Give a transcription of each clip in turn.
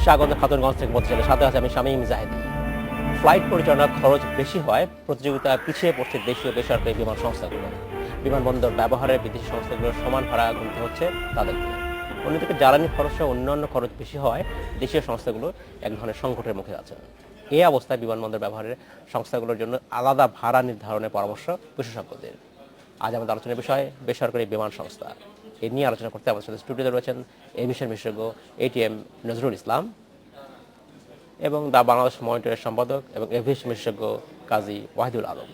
স্বাগত খাতুনগঞ্জ থেকে বলতে চাই, সাথে আছে আমি শামীম জাহেদি। ফ্লাইট পরিচালনার খরচ বেশি হয়, প্রতিযোগিতা পিছিয়ে পড়ছে দেশীয় বেসরকারি বিমান সংস্থাগুলো। বিমানবন্দর ব্যবহারে বিদেশি সংস্থাগুলোর সমান ভাড়া গুনতে হচ্ছে তাদেরকে। অন্যদিকে জ্বালানি খরচ সহ অন্যান্য খরচ বেশি হয়, দেশীয় সংস্থাগুলো এক ধরনের সংকটের মুখে আছেন। এই অবস্থায় বিমানবন্দর ব্যবহারের সংস্থাগুলোর জন্য আলাদা ভাড়া নির্ধারণের পরামর্শ বিশেষজ্ঞদের। আজ আমাদের আলোচনার বিষয় বেসরকারি বিমান সংস্থা। এ নিয়ে আলোচনা করতে আমাদের সাথে স্টুডিওতে রয়েছেন এভিয়েশন বিশেষজ্ঞ ATM নজরুল ইসলাম এবং দ্য বাংলাদেশ মনিটরের সম্পাদক এবং এভিয়েশন বিশেষজ্ঞ কাজী ওয়াহিদুল আলম।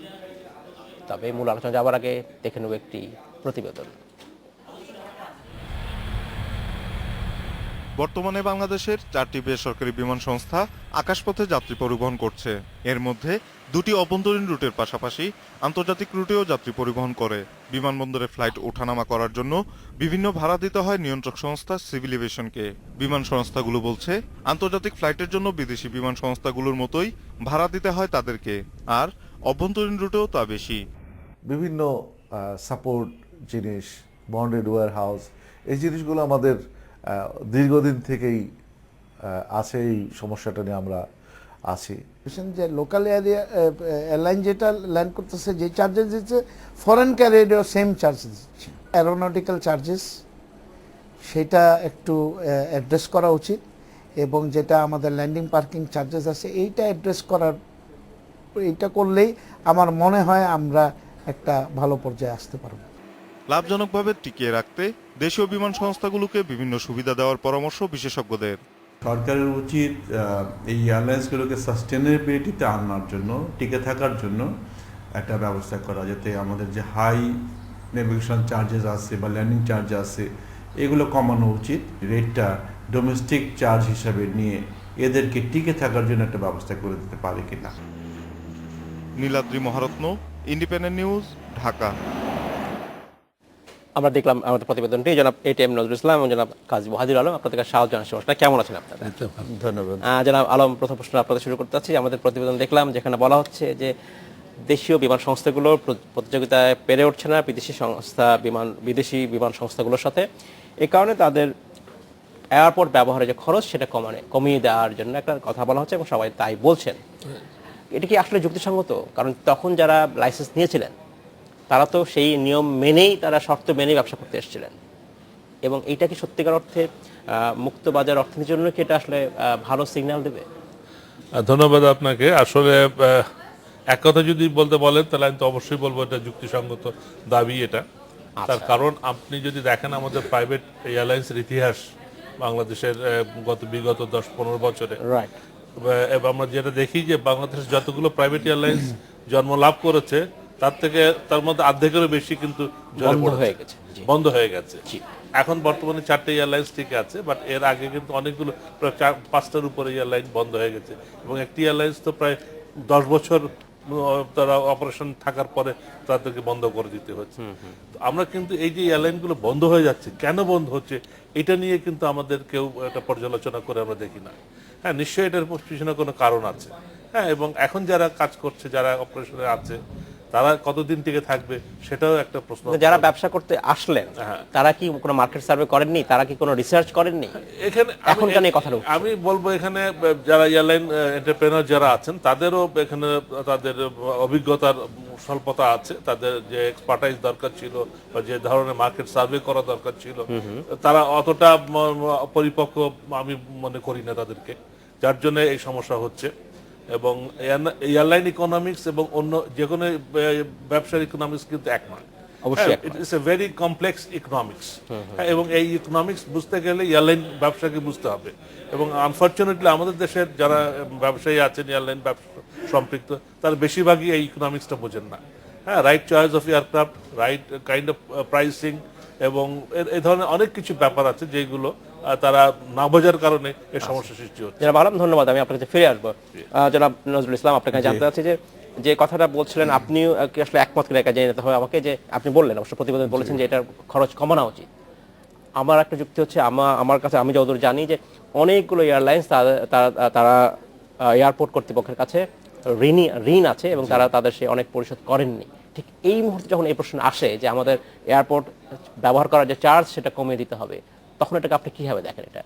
তবে মূল আলোচনা যাওয়ার আগে দেখে নেব একটি প্রতিবেদন। বর্তমানে বাংলাদেশের 4টি বেসরকারি বিমান সংস্থা আকাশপথে যাত্রী পরিবহন করছে। এর মধ্যে 2টি অভ্যন্তরীণ রুটের পাশাপাশি আন্তর্জাতিক রুটেও যাত্রী পরিবহন করে। বিমানবন্দরে ফ্লাইট ওঠানামা করার জন্য বিভিন্ন ভাড়া দিতে হয় নিয়ন্ত্রক সংস্থা সিভিল এভিয়েশনকে। বিমান সংস্থাগুলো বলছে, আন্তর্জাতিক ফ্লাইটের জন্য বিদেশি বিমান সংস্থাগুলোর মতোই ভাড়া দিতে হয় তাদেরকে, আর অভ্যন্তরীণ রুটেও তা বেশি। বিভিন্ন সাপোর্ট জিনিস, বন্ডেড ওয়্যার হাউস, এই জিনিসগুলো আমাদের দীর্ঘদিন থেকেই আছে। এই সমস্যাটা নিয়ে আমরা আছি। যে লোকাল এয়ারলাইন যেটা ল্যান্ড করতেছে যে চার্জেস দিচ্ছে, ফরেন ক্যারিয়ারও সেম চার্জেস দিচ্ছে। অ্যারোনটিক্যাল চার্জেস সেটা একটু অ্যাড্রেস করা উচিত, এবং যেটা আমাদের ল্যান্ডিং পার্কিং চার্জেস আছে এইটা অ্যাড্রেস এইটা করলেই আমার মনে হয় আমরা একটা ভালো পর্যায়ে আসতে পারব। লাভজনকভাবে টিকিয়ে রাখতে দেশীয় বিমান সংস্থাগুলোকে বিভিন্ন সুবিধা দেওয়ার পরামর্শ বিশেষজ্ঞদের। সরকারের উচিত এই এয়ারলাইন্সগুলোকে সাস্টেনেবিলিটিতে আনার জন্য, টিকে থাকার জন্য একটা ব্যবস্থা করা, যাতে আমাদের যে হাই নেভিগেশন চার্জেস আছে বা ল্যান্ডিং চার্জ আছে এগুলো কমানো উচিত। রেটটা ডোমেস্টিক চার্জ হিসাবে নিয়ে এদেরকে টিকে থাকার জন্য একটা ব্যবস্থা করে দিতে পারে কিনা। Niladri Maharatna, independent news, Dhaka. আমরা দেখলাম আমাদের প্রতিবেদনটি। জনাব ATM নজরুল ইসলাম এবং জনাব কাজী ওয়াহিদুল আলম, আপনাদেরকে স্বাগত জানাচ্ছি। কেমন আছেন আপনারা? ধন্যবাদ। জনাব আলম, প্রথম প্রশ্ন আপনাদের শুরু করতে চাচ্ছি। আমাদের প্রতিবেদন দেখলাম যেখানে বলা হচ্ছে যে দেশীয় বিমান সংস্থাগুলো প্রতিযোগিতায় পেরে উঠছে না বিদেশি বিমান সংস্থাগুলোর সাথে। এ কারণে তাদের এয়ারপোর্ট ব্যবহারের যে খরচ সেটা কমিয়ে দেওয়ার জন্য একটা কথা বলা হচ্ছে এবং সবাই তাই বলছেন। এটা কি আসলে যুক্তিসঙ্গত? কারণ তখন যারা লাইসেন্স নিয়েছিলেন তারা তো সেই নিয়ম মেনেই, তারা শর্ত মেনেই ব্যবসা করতে এসেছিলেন, এবং এইটা কি সত্যিকার অর্থে মুক্ত বাজার অর্থনীতির জন্য কি এটা আসলে ভালো সিগন্যাল দেবে? ধন্যবাদ আপনাকে। আসলে এক কথা যদি বলতে বলেন তাহলে আমি তো অবশ্যই বলবো এটা যুক্তিসঙ্গত দাবি এটা। তার কারণ আপনি যদি দেখেন আমাদের প্রাইভেট এয়ারলাইন্সের ইতিহাস বাংলাদেশের বিগত 10-15 বছরে, রাইট, এবং আমরা যেটা দেখি যে বাংলাদেশের যতগুলো প্রাইভেট এয়ারলাইন্স জন্ম লাভ করেছে তার মধ্যে অর্ধেকেরও বেশি কিন্তু বন্ধ হয়ে গেছে। এখন বর্তমানে 4টে এয়ারলাইন্স ঠিক আছে, বাট এর আগে কিন্তু অনেকগুলো, প্রায় 5টার উপরে এয়ারলাইন বন্ধ হয়ে গেছে, এবং একটি এয়ারলাইন্স তো প্রায় 10 বছর তারা অপারেশন থাকার পরে তাদেরকে বন্ধ করে দিতে হচ্ছে। আমরা কিন্তু এই যে এয়ারলাইনগুলো বন্ধ হয়ে যাচ্ছে, কেন বন্ধ হচ্ছে এটা নিয়ে কিন্তু আমাদের কেউ একটা পর্যালোচনা করে আমরা দেখি না। হ্যাঁ, নিশ্চয়ই এটার পিছনে কোনো কারণ আছে। হ্যাঁ, এবং এখন যারা কাজ করছে, যারা অপারেশনে আছে, তারা কতদিন থেকে থাকবে সেটাও একটা প্রশ্ন। যারা ব্যবসা করতে আসলেন তারা কি কোনো মার্কেট সার্ভে করেননি? তারা কি কোনো রিসার্চ করেননি? এখানে এখন কেন এই কথাটা আমি বলবো, এখানে যারা এয়ারলাইন এন্টারপ্রেনার যারা আছেন তাদেরও এখানে তাদের অভিজ্ঞতার স্বল্পতা আছে, তাদের যে এক্সপার্টাইজ দরকার ছিল বা যে ধরনের মার্কেট সার্ভে করা দরকার ছিল তারা অতটা পরিপক্ক আমি মনে করি না তাদেরকে, যার জন্য এই সমস্যা হচ্ছে। এবং এয়ারলাইন ইকোনমিক্স এবং অন্য যে কোনো ব্যবসার ইকোনমিক্স কিন্তু এক নয়। It's a very complex economics, এবং এই ইকোনমিক্স বুঝতে গেলে এয়ারলাইন ব্যবসাকে বুঝতে হবে। এবং আনফর্চুনেটলি আমাদের দেশের যারা ব্যবসায়ী আছেন এয়ারলাইন ব্যবসা সম্পৃক্ত, তারা বেশিরভাগই এই ইকোনমিক্সটা বোঝেন না। হ্যাঁ, right choice of aircraft, right kind of pricing, এবং এই ধরনের অনেক কিছু ব্যাপার আছে যেগুলো তারা না বোঝার কারণে এই সমস্যা সৃষ্টি হচ্ছে। জনাব আলম, ধন্যবাদ। আমি আপনার কাছে ফিরে আসবো। জনাব নজরুল ইসলাম, আপনাকে জানতে চাচ্ছি যে কথাটা বলছিলেন আপনিও কি আসলে একমত করে জেনে নিতে হবে আমাকে, যে আপনি বললেন, অবশ্য প্রতিবেদন বলেছেন যে এটার খরচ কমানো উচিত। আমার একটা যুক্তি হচ্ছে, আমার কাছে, আমি যতদূর জানি যে অনেকগুলো এয়ারলাইন্স তারা এয়ারপোর্ট কর্তৃপক্ষের কাছে ঋণ আছে এবং তারা তাদের সে অনেক পরিশোধ করেননি। ঠিক এই মুহূর্তে যখন এই প্রশ্ন আসে যে আমাদের এয়ারপোর্ট ব্যবহার করার যে চার্জ সেটা কমিয়ে দিতে হবে, তখন এটাকে আপনি কিভাবে দেখেন? এটা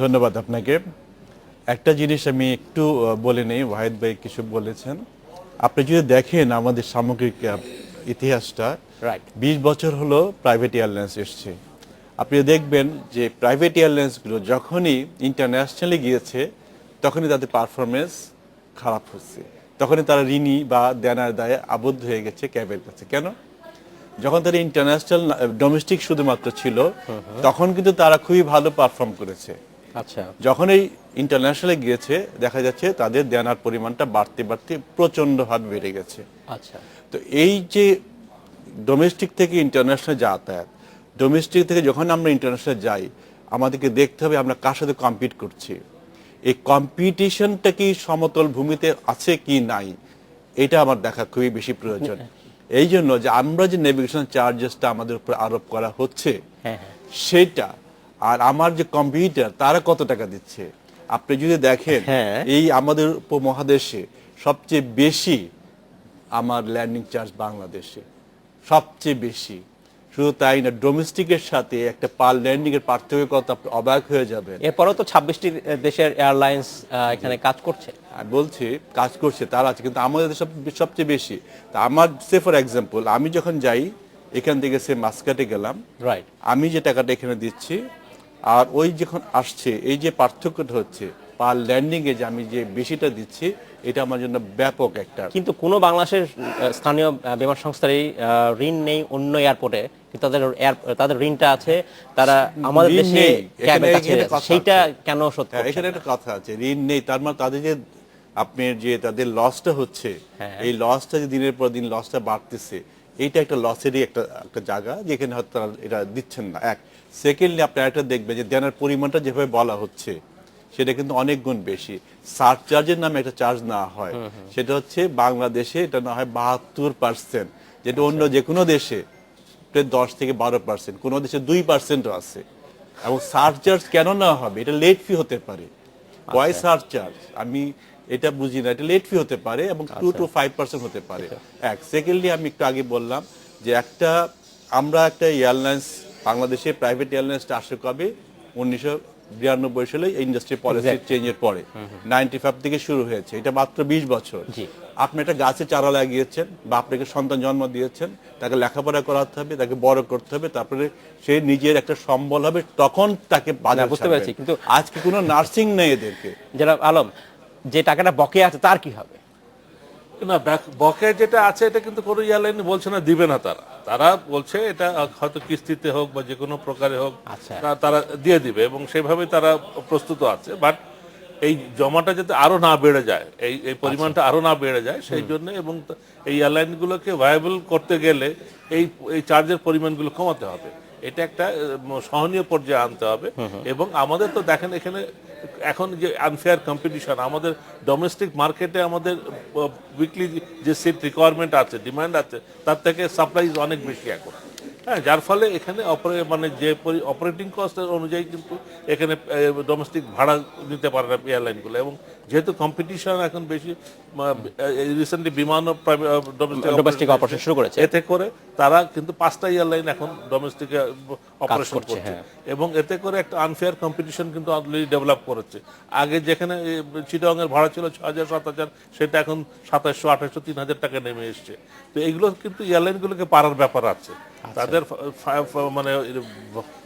ধন্যবাদ আপনাকে। একটা জিনিস আমি একটু বলে নেই, ওয়াহিদ ভাই কিছু বলেছেন। আপনি যদি দেখেন আমাদের সামগ্রিক ইতিহাসটা, রাইট 20 বছর হলো প্রাইভেট এয়ারলাইন্স এসছে। আপনি দেখবেন যে প্রাইভেট এয়ারলাইন্সগুলো যখনই ইন্টারন্যাশনালি গিয়েছে তখনই তাদের পারফরমেন্স খারাপ হচ্ছে, তখনই তারা ঋণী বা দেনার দায়ে আবদ্ধ হয়ে গেছে ক্যাবের কাছে। কেন? যখন তারা ইন্টারন্যাশনাল, ডোমেস্টিক শুধুমাত্র ছিল তখন কিন্তু তারা খুবই ভালো পারফর্ম করেছে। আচ্ছা যখন এই ইন্টারন্যাশনালে গিয়েছে দেখা যাচ্ছে তাদের দেনার পরিমাণটা বাড়তে বাড়তে প্রচণ্ডভাবে বেড়ে গেছে। আচ্ছা তো এই যে ডোমেস্টিক থেকে ইন্টারন্যাশনাল যাতায়াত, ডোমেস্টিক থেকে যখন আমরা ইন্টারন্যাশনাল যাই আমাদেরকে দেখতে হবে আমরা কার সাথে কম্পিট করছি, এই কম্পিটিশনটা কি সমতল ভূমিতে আছে কি নাই, এটা আমার দেখা খুবই বেশি প্রয়োজন। এই জন্য যে আমরা যে নেভিগেশন চার্জেসটা আমাদের উপর আরোপ করা হচ্ছে হ্যাঁ হ্যাঁ সেটা, আর আমার যে কম্পিউটার তারা কত টাকা দিচ্ছে। আপনি যদি দেখেন হ্যাঁ। এই আমাদের উপমহাদেশে সবচেয়ে বেশি আমার ল্যান্ডিং চার্জ বাংলাদেশে সবচেয়ে বেশি। শুধু তাই না, ডোমেস্টিকের সাথে একটা পার ল্যান্ডিং এর পার্থক্য কত আপনি অবাক হয়ে যাবেন। এরপরেও তো 26টি দেশের এয়ারলাইন্স এখানে কাজ করছে। আমি বলছি কাজ করছে তারা আছে, কিন্তু আমাদের সবচেয়ে বেশি। তা আমার সে ফর এক্সাম্পল আমি যখন যাই এখান থেকে সে মাস্কাটে গেলাম, রাইট আমি যে টাকাটা এখানে দিচ্ছি আর ওই যখন আসছে এই যে পার্থক্যটা হচ্ছে পার ল্যান্ডিং এ যে আমি যে বেশিটা দিচ্ছি, এটা আমার জন্য ব্যাপক একটা। কিন্তু কোনো বাংলাদেশের স্থানীয় বিমান সংস্থারই ঋণ নেই অন্য এয়ারপোর্টে, কিন্তু তাদের ঋণটা আছে, তারা আমাদের ঋণ দেশে নেই, ক্যাবের এখানে কাছে কথা সেইটা আছে। কেন শোধ হ্যাঁ, করছে এখানে না? একটা কথা আছে, ঋণ নেই তার মানে তাদের যে আপনার যে তাদের লসটা হচ্ছে, হ্যাঁ। এই লসটা যে দিনের পর দিন লসটা বাড়তেছে, এইটা একটা লসেরই একটা জায়গা যেখানে হয়তো তারা এটা দিচ্ছেন না। এক সেকেন্ডলি আপনি একটা দেখবেন যে দেনার পরিমাণটা যেভাবে বলা হচ্ছে সেটা কিন্তু অনেক গুণ বেশি। সারচার্জের নামে একটা চার্জ না হয়, সেটা হচ্ছে বাংলাদেশে এটা না হয় 72%, যেটা অন্য যে কোনো দেশে 10 থেকে 12%, কোনো দেশে 2%ও আছে। এবং সারচার্জ কেন না হবে? এটা লেট ফি হতে পারে। ওয়াই সারচার্জ আমি এটা বুঝি না। এটা লেট ফি হতে পারে এবং 2 to 5% হতে পারে। এক সেকেন্ডলি আমি একটু আগে বললাম যে আমরা একটা এয়ারলাইন্স বাংলাদেশে প্রাইভেট এয়ারলাইন্সটা আসে কবে? 1992 সালে ইন্ডাস্ট্রি পলিসি চেঞ্জের পরে 95 থেকে শুরু হয়েছে, এটা মাত্র 20 বছর। জি। আপনি একটা গাছে চারা লাগিয়েছেন বা আপনাকে সন্তান জন্ম দিয়েছেন, তাকে লেখাপড়া করাতে হবে, তাকে বড় করতে হবে, তারপরে সে নিজের একটা সম্বল হবে, তখন তাকে বাজার বুঝতে পেরেছি, কিন্তু আজকে কোনো নার্সিং নেই এদেরকে। যারা আলম যে টাকাটা বকেয়া আছে তার কি হবে? না, বকেয়া যেটা আছে এটা কিন্তু কোনো এয়ারলাইন বলছে না দিবে না, তারা বলছে এটা হয়তো কিস্তিতে হোক বা যে কোনো প্রকারে হোক আচ্ছা। তারা দিয়ে দিবে এবং সেভাবে তারা প্রস্তুত আছে। বাট এই জমাটা যাতে আরো না বেড়ে যায়, এই পরিমাণটা আরো না বেড়ে যায় সেই জন্য, এবং এই এয়ারলাইনগুলোকে ভায়াবল করতে গেলে এই চার্জের পরিমাণগুলো কমাতে হবে, এটা একটা সহনীয় পর্যায়ে আনতে হবে। এবং আমাদের তো দেখেন এখানে এখন যে আনফেয়ার কম্পিটিশন, আমাদের ডোমেস্টিক মার্কেটে আমাদের উইকলি যে সিট রিকোয়ারমেন্ট আছে, ডিমান্ড আছে, তার থেকে সাপ্লাই অনেক বেশি এখন। হ্যাঁ, যার ফলে এখানে মানে যে অপারেটিং কস্টের অনুযায়ী কিন্তু এখানে ডোমেস্টিক ভাড়া নিতে পারে না এয়ারলাইনগুলো। এবং যেহেতু কম্পিটিশন এখন বেশি, রিসেন্টলি বিমানও ডোমেস্টিক অপারেশন শুরু করেছে, এতে করে তারা কিন্তু 5টা এয়ারলাইন এখন ডোমেস্টিকে অপারেশন করছে, করছে। হ্যাঁ। এবং এতে করে একটা আনফেয়ার কম্পিটিশন কিন্তু অলরেডি ডেভেলপ করেছে। আগে যেখানে চিটাগং এর ভাড়া ছিল 6,000 7,000, সেটা এখন 2700 2800 3,000 টাকা নেমে এসছে। তো এগুলো কিন্তু এয়ারলাইনগুলোকে পারার ব্যাপার আছে, তাদের মানে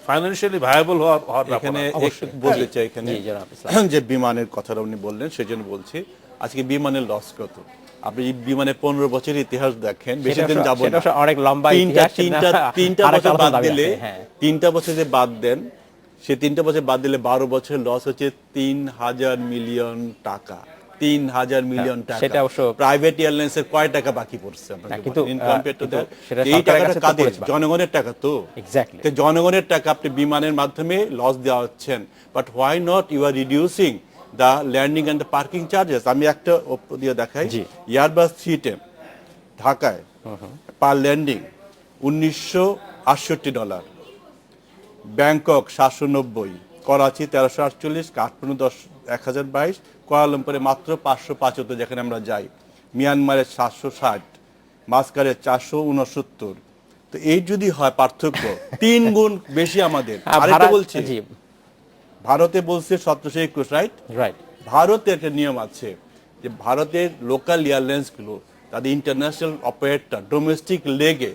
ফাইন্যান্সিয়ালি ভায়াবল হওয়ার ব্যাপার এখানে আছে। একটু বলতে চাই এখানে জি, জনাব ইসলাম। যে বিমানের কথাটা উনি বললেন সেজন্য বলছি, আজকে বিমানের লস কত? আপনি যদি বিমানের 15 বছরের ইতিহাস দেখেন, বেশি দিন যাব না, সেটা অনেক লম্বা ইতিহাস, তিনটা আরেকটা বছর বাদ আলাদা দাবি দিলে, আছে, হ্যাঁ। 3টা বছর যে বাদ দেন, সে 3টা বছর বাদ দিলে 12 বছর লস হচ্ছে 3,000 মিলিয়ন টাকা। 3,000 মিলিয়ন টাকা। সেটা অবশ্য প্রাইভেট এয়ারলাইন্সের কয় টাকা বাকি পড়ছে? কিন্তু সেটা এই সরকারের টাকাটা কাছে তো কাদের? পড়েছে বা। জনগণের টাকা তো। এক্স্যাক্টলি। তো জনগণের টাকা আপনি বিমানের মাধ্যমে লস দেওয়া হচ্ছেন, but why not you are reducing the landing and the parking charges? আমি একটা দিয়ে দেখাই। জি। এয়ারবাস 310 ঢাকায় per landing $1,968, Bangkok 790, Karachi 1348, Kathmandu 1022, কুয়ালালামপুরে মাত্র 575 যেখানে আমরা যাই, মিয়ানমারে 760, মাস্কারে 469। তো এই যদি হয় পার্থক্য 3 গুণ বেশি আমাদের। আরেকটা বলছি, জি ভারতে বলছে 1721, রাইট? রাইট। ভারতে একটা নিয়ম আছে যে ভারতের লোকাল এয়ারলাইন্সগুলো তাদের ইন্টারন্যাশনাল অপারেটর ডোমেস্টিক লেগে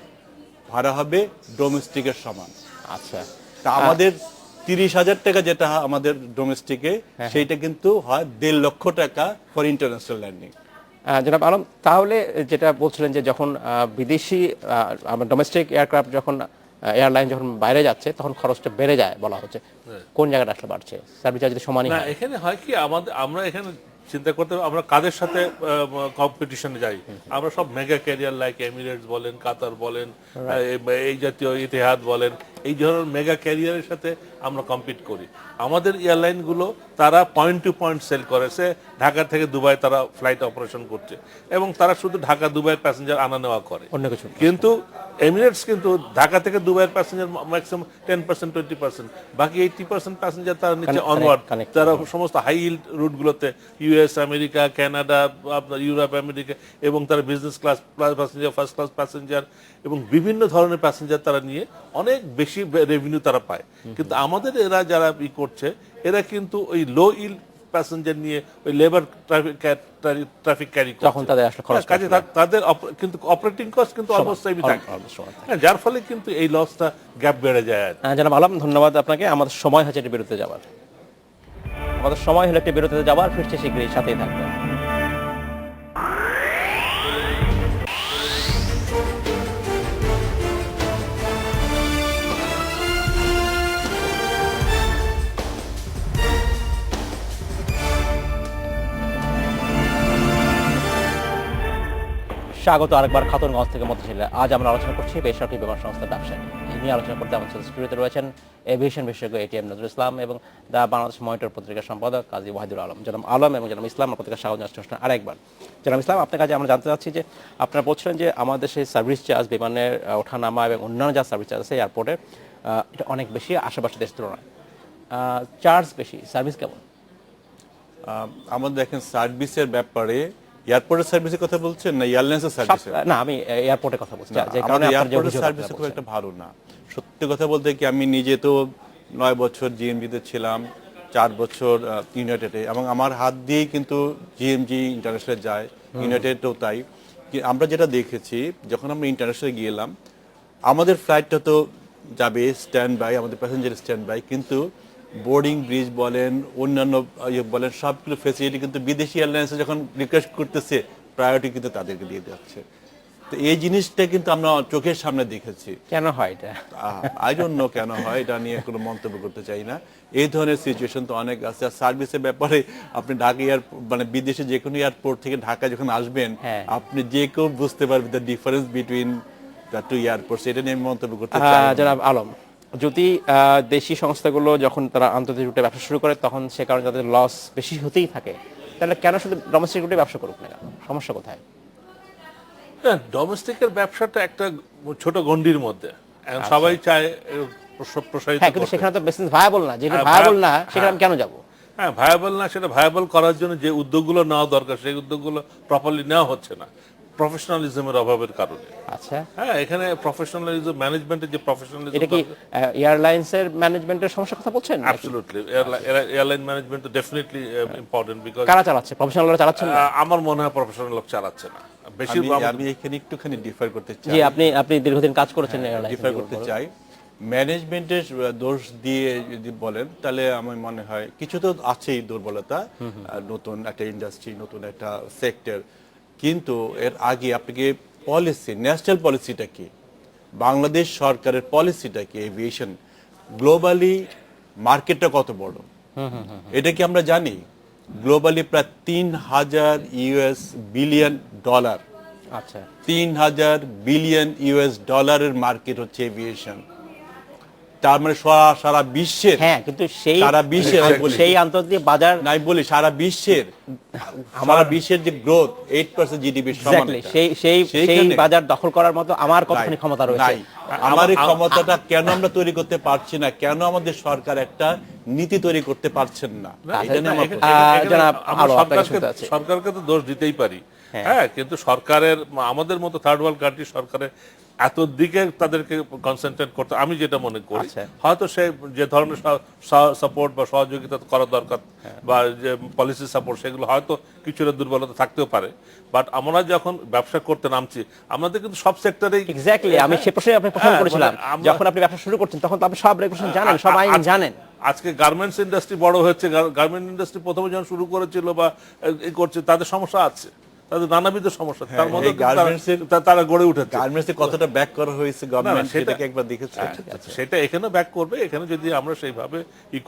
ভাড়া হবে ডোমেস্টিকের সমান। আচ্ছা, তা আমাদের 30,000 টাকা যেটা আমাদের ডোমেস্টিকে, সেইটা কিন্তু হয় 1.5 লক্ষ টাকা ফর ইন্টারন্যাশনাল ল্যান্ডিং। জনাব আলম, তাহলে যেটা বলছিলেন যে যখন বিদেশি ডোমেস্টিক এয়ারক্রাফট যখন এয়ারলাইন যখন বাইরে যাচ্ছে তখন খরচটা বেড়ে যায় বলা হচ্ছে, কোন জায়গাটা আসলে বাড়ছে? সার্ভিস চার্জ যদি সমানই না, হয়। এখানে হয় কি, আমরা এখানে চিন্তা করতে হবে আমরা কাদের সাথে কম্পিটিশনে যাই। আমরা সব মেগা ক্যারিয়ার লাইক এমিরেটস বলেন, কাতার বলেন, এই জাতীয় ইতিহাদ বলেন, এই ধরনের মেগা ক্যারিয়ারের সাথে আমরা কম্পিট করি। আমাদের এয়ারলাইনগুলো তারা পয়েন্ট টু পয়েন্ট সেল করেছে, ঢাকা থেকে দুবাই তারা ফ্লাইট অপারেশন করছে এবং তারা শুধু ঢাকা দুবাই প্যাসেঞ্জার আনা নেওয়া করে, অন্য কিছু না। কিন্তু এমিরেটস কিন্তু ঢাকা থেকে দুবাইয়ের প্যাসেঞ্জার ম্যাক্সিমাম 10% 20%, বাকি 80% প্যাসেঞ্জার তারা নিচে অনওয়ার্ড, তারা সমস্ত হাই ইল্ড রুটগুলোতে ইউএস, আমেরিকা, কানাডা, আপনার ইউরোপ, আমেরিকা, এবং তারা business class passenger, first class passenger এবং বিভিন্ন ধরনের প্যাসেঞ্জার তারা নিয়ে অনেক বেশি রেভিনিউ তারা পায়। কিন্তু আমাদের এরা যারা করছে এরা কিন্তু ওই লো ইল প্যাসেঞ্জার নিয়ে ওই লেবার ট্রাফিক ক্যারি করে, তখন তাদের আসলে খরচ কাজে তাদের কিন্তু অপারেটিং কস্ট কিন্তু অলমোস্ট সেমই থাকে, যার ফলে কিন্তু এই লসটা গ্যাপ বেড়ে যায়। জনাব আলম, ধন্যবাদ আপনাকে। আমাদের সময় হচ্ছে একটি বিরতিতে যাওয়ার, আমাদের সময় হলো একটি বিরতিতে যাওয়ার, ফিরছে শীঘ্রই, সাথেই থাকবেন। স্বাগত আরেকবার খাতুনগঞ্জ থেকে মতিঝিলে। আজ আমরা আলোচনা করছি বেসরকারি বিমান সংস্থার ব্যবসা নিয়ে। এই নিয়ে আলোচনা করতে আমাদের সাথে স্টুডিওতে রয়েছেন এভিয়েশন বিশেষজ্ঞ এটিএম নজরুল ইসলাম এবং দ্য বাংলাদেশ মনিটর পত্রিকার সম্পাদক কাজী ওয়াহিদুল আলম। জনাব আলম এবং জনাব ইসলাম পত্রিকার স্বাগত জানাচ্ছি আরেকবার। জনাব ইসলাম, আপনার কাছে আমরা জানতে চাচ্ছি যে আপনারা বলছিলেন যে আমাদের সেই সার্ভিস চার্জ, বিমানের ওঠানামা এবং অন্যান্য যা সার্ভিস চার্জ আছে এয়ারপোর্টে, এটা অনেক বেশি আশেপাশের দেশের তুলনায়। চার্জ বেশি, সার্ভিস কেমন? আমাদের দেখেন সার্ভিসের ব্যাপারে, এয়ারপোর্টের সার্ভিসের কথা বলছেন না এয়ারলাইন্সের সার্ভিস? না, আমি এয়ারপোর্টের কথা বলছি। যে কারণে আমাদের আপনার যে এয়ারপোর্টের অভিযোগ সার্ভিস খুব একটা ভালো না। সত্যি কথা বলতে কি, আমি নিজে তো 9 বছর জিএমজিতে ছিলাম, 4 বছর ইউনাইটেডে, এবং আমার হাত দিয়েই কিন্তু জিএমজি ইন্টারন্যাশনাল যায়, ইউনাইটেডও তাই। আমরা যেটা দেখেছি, যখন আমরা ইন্টারন্যাশনাল গিয়েলাম, আমাদের ফ্লাইটটা তো যাবে স্ট্যান্ড বাই, আমাদের প্যাসেঞ্জার স্ট্যান্ড বাই, কিন্তু বোর্ডিং ব্রিজ বলেন, অন্যান্য বলেন, সবগুলো ফেসিলিটি কিন্তু বিদেশি এয়ারলাইন্সে যখন রিকোয়েস্ট করতেছে, প্রায়োরিটি কিন্তু তাদেরকে দিয়ে যাচ্ছে। তো এই জিনিসটা কিন্তু আমরা চোখের সামনে দেখেছি। কেন হয় এটা? আই ডোন্ট নো কেন হয়, এটা নিয়ে কোনো মন্তব্য করতে চাই না। এই ধরনের সিচুয়েশন তো অনেক আছে। আর সার্ভিসের ব্যাপারে আপনি ঢাকা মানে বিদেশে যে কোনো এয়ারপোর্ট থেকে ঢাকা যখন আসবেন, আপনি যে কেউ বুঝতে পারবেন the difference between the two airports. এটা নিয়ে আমি মন্তব্য করতে চাই। জনাব আলম, যদি দেশি সংস্থাগুলো যখন তারা আন্তর্জাতিক রুটে ব্যবসা শুরু করে তখন সে কারণে তাদের লস বেশি হতেই থাকে, তাহলে কেন শুধু ডোমেস্টিক রুটে ব্যবসা করুক না? সমস্যা কোথায়? ডোমেস্টিকের ব্যবসাটা একটা ছোট গন্ডির মধ্যে, সবাই চায় প্রসারিত হ্যাঁ, কিন্তু সেখানে তো বিজনেস ভায়াবল না। যেটা ভায়াবল না সেখানে আমি কেন যাব? হ্যাঁ, ভায়াবল না, সেটা ভায়াবল করার জন্য যে উদ্যোগগুলো নেওয়া দরকার সেই উদ্যোগগুলো প্রপারলি নেওয়া হচ্ছে না, প্রফেশনালিজমের অভাবের কারণে। আচ্ছা, হ্যাঁ, এখানে প্রফেশনালিজম, ম্যানেজমেন্টের যে প্রফেশনালিজম, এটা কি এয়ারলাইন্সের ম্যানেজমেন্টের সমস্যার কথা বলছেন? Absolutely airline management definitely important, because কারা চালাচ্ছে? প্রফেশনালরা চালাচ্ছেন না? আমার মনে হয় প্রফেশনাল লোক চালাচ্ছে না বেশি। আমি এখানে একটুখানি ডিফার করতে চাই। জি, আপনি দীর্ঘদিন কাজ করেছেন এয়ারলাইন্সে। ডিফার করতে চাই। ম্যানেজমেন্টের দোষ দিয়ে যদি বলেন, তাহলে আমার মনে হয় কিছু তো আছেই দুর্বলতা। নতুন একটা ইন্ডাস্ট্রি, নতুন একটা সেক্টর, কিন্তু এর আগে আপনাকে পলিসি, ন্যাশনাল পলিসিটা কি, বাংলাদেশ সরকারের পলিসিটা কি, এভিয়েশন গ্লোবালি মার্কেটটা কত বড় এটা কি আমরা জানি? গ্লোবালি প্রায় 3000 ইউএস বিলিয়ন ডলার। আচ্ছা, 3000 বিলিয়ন ইউএস ডলারের মার্কেট হচ্ছে এভিয়েশন। তার মানে সারা বিশ্বের, হ্যাঁ, কিন্তু সারা বিশ্বের সেই আন্তর্জাতিক বাজার নাই বলি, সারা বিশ্বের যে গ্রোথ 8% জিডিপির সমান। সেই বাজার দখল করার মতো আমার কতখানি ক্ষমতা রয়েছে? আমার এই ক্ষমতাটা কেন আমরা তৈরি করতে পারছি না? কেন আমাদের সরকার একটা নীতি তৈরি করতে পারছেন না? সরকারকে তো দোষ দিতেই পারি, হ্যাঁ, কিন্তু সরকারের, আমাদের মতো থার্ড ওয়ার্ল্ড কান্ট্রি সরকারের এত দিকে তাদেরকে কনসেন্ট্রেট করতে, আমি যেটা মনে করি আচ্ছা। হয়তো সে যে ধরনের সাপোর্ট বা সহযোগিতা করা দরকার বা যে পলিসি সাপোর্ট সেগুলো হয়তো কিছুটা দুর্বলতা থাকতেও পারে, বাট আমরা যখন ব্যবসা করতে নামছি আমাদের কিন্তু সব সেক্টরেই এক্স্যাক্টলি, আমি সে প্রশ্নে আপনাকে প্রশ্ন করেছিলাম, যখন আপনি ব্যবসা শুরু করছেন তখন তো আপনি সব রেগুলেশন জানেন, সব আইন জানেন। আজকে গার্মেন্টস ইন্ডাস্ট্রি বড় হয়েছে, গার্মেন্ট ইন্ডাস্ট্রি প্রথমে যখন শুরু করেছিল বা এই করছে তাদের সমস্যা আছে, তাদের নানাবিধ সমস্যা, তার মধ্যে এই গার্মেন্টসের তারা গড়ে উঠেছে। গার্মেন্টসে কতটা ব্যাক করা হয়েছে গভর্নমেন্ট, সেটাকে একবার দেখেছে। সেটা এখানে ব্যাক করবে, এখানে যদি আমরা সেইভাবে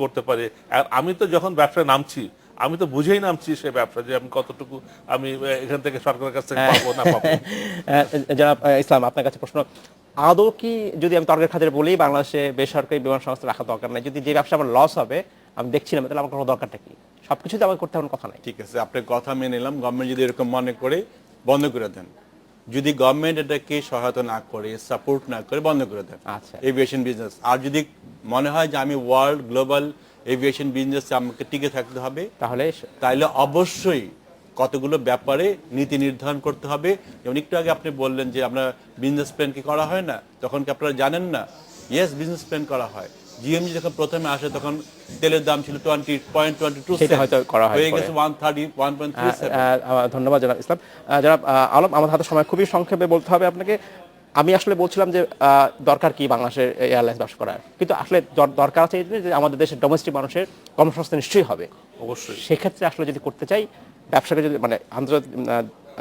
করতে পারি। আর আমি তো যখন ব্যবসায় নামছি আমি তো বুঝেই নামছি সে ব্যবসা যে আমি কতটুকু আমি এখান থেকে সরকারের কাছ থেকে পাবো না পাবো। জনাব ইসলাম, আপনার কাছে প্রশ্ন, আদৌ কি, যদি আমি তর্কের খাতিরে বলি, বাংলাদেশে বেসরকারি বিমান সংস্থা রাখা দরকার নাই, যদি যে ব্যবসা আমার লস হবে আমি দেখছি না, তাহলে আমার কোনো দরকারটা কি? সবকিছুতে আমার করতে হবে কথা নাই। ঠিক আছে, আপনার কথা মেনে নিলাম, গভর্নমেন্ট যদি এরকম মনে করে বন্ধ করে দেন, যদি গভর্নমেন্ট এটাকে সহায়তা না করে, সাপোর্ট না করে, বন্ধ করে দেন আচ্ছা। Aviation business. আর যদি মনে হয় যে আমি ওয়ার্ল্ড গ্লোবাল এভিয়েশন বিজনেসে আমাকে টিকে থাকতে হবে, তাহলে অবশ্যই কতগুলো ব্যাপারে নীতি নির্ধারণ করতে হবে। যেমন একটু আগে আপনি বললেন যে আমরা বিজনেস প্ল্যান কি করা হয় না, তখন কি আপনারা জানেন না? ইয়েস, বিজনেস প্ল্যান করা হয়। জিএমজি যখন প্রথমে আসে তখন তেলের দাম ছিল 20.22, সেটা হয়তো করা হয়, হয়ে গেছে 130, 1.37। ধন্যবাদ জনাব ইসলাম। জনাব আলম, আমাদের হাতে সময় খুবই সংক্ষেপে বলতে হবে আপনাকে। আমি আসলে বলছিলাম যে দরকার কি বাংলাদেশের এয়ারলাইন্স ব্যবসা করার, কিন্তু আসলে দরকার আছে যে আমাদের দেশের ডোমেস্টিক মানুষের কর্মসংস্থান নিশ্চয়ই হবে। অবশ্যই সেক্ষেত্রে আসলে যদি করতে চাই ব্যবসাকে, যদি মানে আন্তর্জাতিক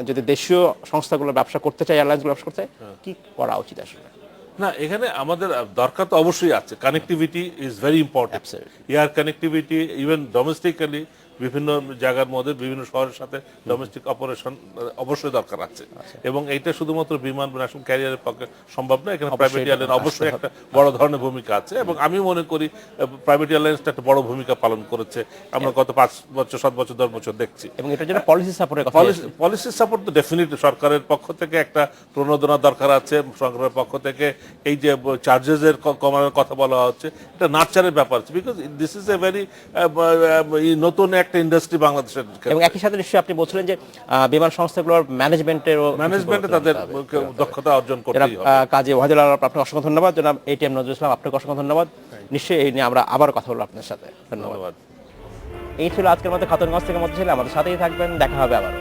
যদি দেশীয় সংস্থাগুলো ব্যবসা করতে চাই, এয়ারলাইন্সগুলো ব্যবসা করতে চাই, কি করা উচিত আসলে? না, এখানে আমাদের দরকার তো অবশ্যই আছে, connectivity is very important. Air connectivity even domestically বিভিন্ন জায়গার মধ্যে বিভিন্ন শহরের সাথে ডোমেস্টিক অপারেশন অবশ্যই দরকার আছে, এবং এইটা শুধুমাত্র বিমান ন্যাশনাল ক্যারিয়ারের পক্ষে সম্ভব না, এখানে প্রাইভেট এয়ারলাইন অবশ্যই একটা বড় ধরনের ভূমিকা আছে, এবং আমি মনে করি প্রাইভেট এয়ারলাইন্সটা একটা বড় ভূমিকা পালন করেছে। আমরা গত 5 বছর 7 বছর 10 বছর দেখছি, এবং এটার জন্য পলিসি সাপোর্টের কথা, পলিসি সাপোর্ট তো ডেফিনেটলি সরকারের পক্ষ থেকে একটা প্রণোদনা দরকার আছে। সরকারের পক্ষ থেকে এই যে চার্জেসের কমানোর কথা বলা হচ্ছে, এটা নার্চারের ব্যাপার আছে, because this is a very নতুন একটা ইন্ডাস্ট্রি বাংলাদেশের। এবং একই সাথে নিশ্চয়ই আপনি বলছিলেন যে বিমান সংস্থাগুলোর ম্যানেজমেন্টে তাদের দক্ষতা অর্জন করতেই হবে। কাজী ওয়াহিদুল আলম, আপনাকে অসংখ্য ধন্যবাদ। জনাব এটিএম নজরুল ইসলাম, আপনাকে অসংখ্য ধন্যবাদ। নিশ্চয়ই এই নিয়ে আমরা আবার কথা বলবো আপনার সাথে। ধন্যবাদ। এই ছিল আজকের মতো খাতুনগঞ্জ থেকে মধ্যে ছিল, আমাদের সাথেই থাকবেন, দেখা হবে আবারও।